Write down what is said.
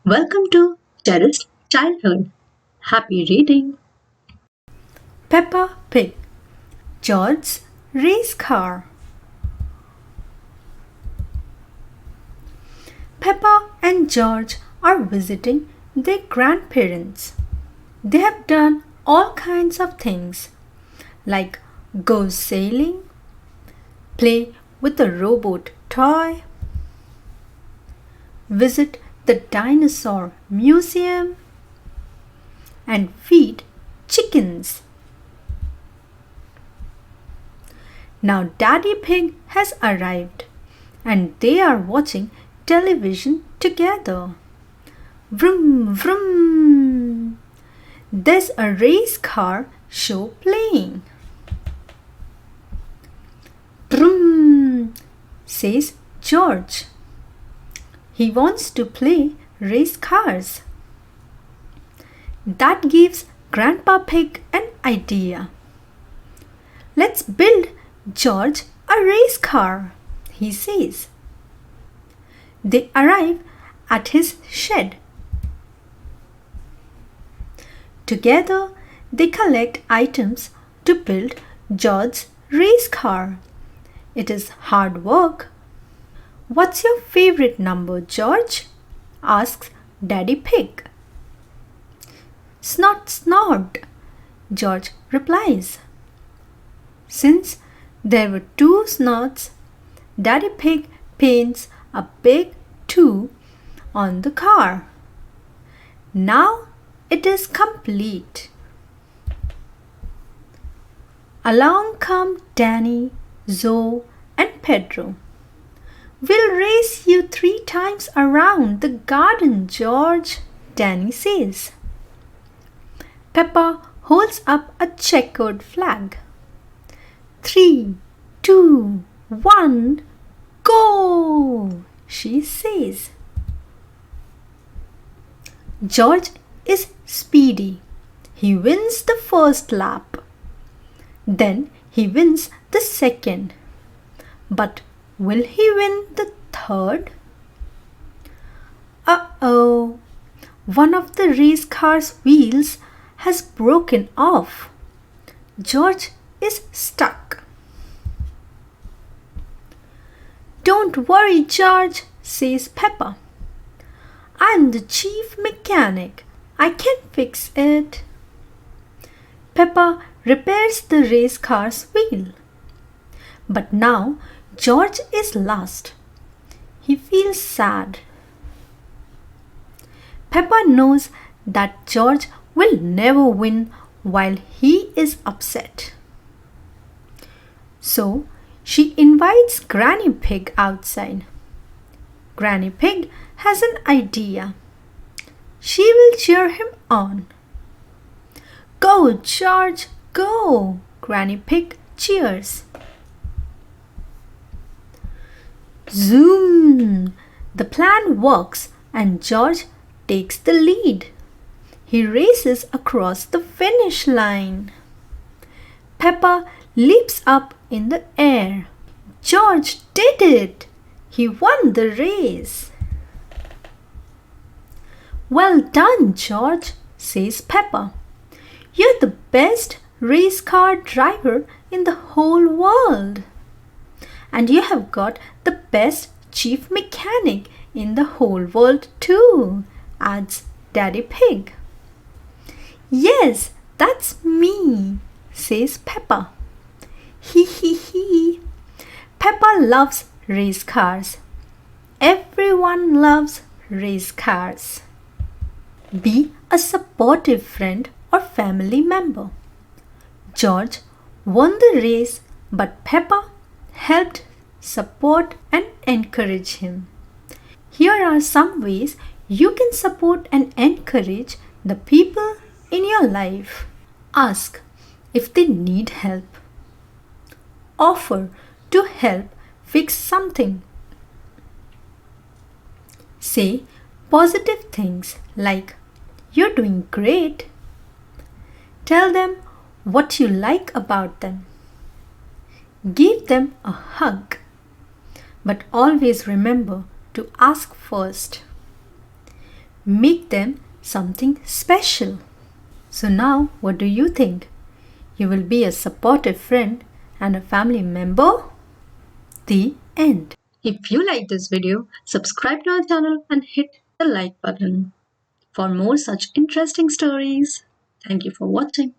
Welcome to Terraced Childhood. Happy reading. Peppa Pig, George's race car. Peppa and George are visiting their grandparents. They have done all kinds of things like go sailing, play with a robot toy, visit the dinosaur museum, and feed chickens. Now Daddy Pig has arrived and they are watching television together. Vroom vroom! There's a race car show playing. Vroom! Says George. He wants to play race cars. That gives Grandpa Pig an idea. Let's build George a race car, he says. They arrive at his shed. Together, they collect items to build George's race car. It is hard work. What's your favorite number, George? Asks Daddy Pig. Snort, snort, George replies. Since there were two snorts, Daddy Pig paints a big 2 on the car. Now it is complete. Along come Danny, Zoe, and Pedro. We'll race you 3 times around the garden, George, Danny says. Peppa holds up a checkered flag. 3, 2, 1, go! She says. George is speedy. He wins the first lap. Then he wins the second. But will he win the third? Uh-oh! One of the race car's wheels has broken off. George is stuck. Don't worry, George, says Peppa. I'm the chief mechanic. I can fix it. Peppa repairs the race car's wheel. But now George is lost. He feels sad. Peppa knows that George will never win while he is upset. So she invites Granny Pig outside. Granny Pig has an idea. She will cheer him on. Go, George, go! Granny Pig cheers. Zoom! The plan works and George takes the lead. He races across the finish line. Peppa leaps up in the air. George did it! He won the race. Well done, George, says Peppa. You're the best race car driver in the whole world. And you have got the best chief mechanic in the whole world too, adds Daddy Pig. Yes, that's me, says Peppa. Hee hee hee. Peppa loves race cars. Everyone loves race cars. Be a supportive friend or family member. George won the race, but Peppa helped support and encourage him. Here are some ways you can support and encourage the people in your life. Ask if they need help. Offer to help fix something. Say positive things like, "You're doing great." Tell them what you like about them. Give them a hug. But always remember to ask first. make them something special. So now, what do you think? You will be a supportive friend and a family member? The end. If you like this video, subscribe to our channel and hit the like button for more such interesting stories. Thank you for watching.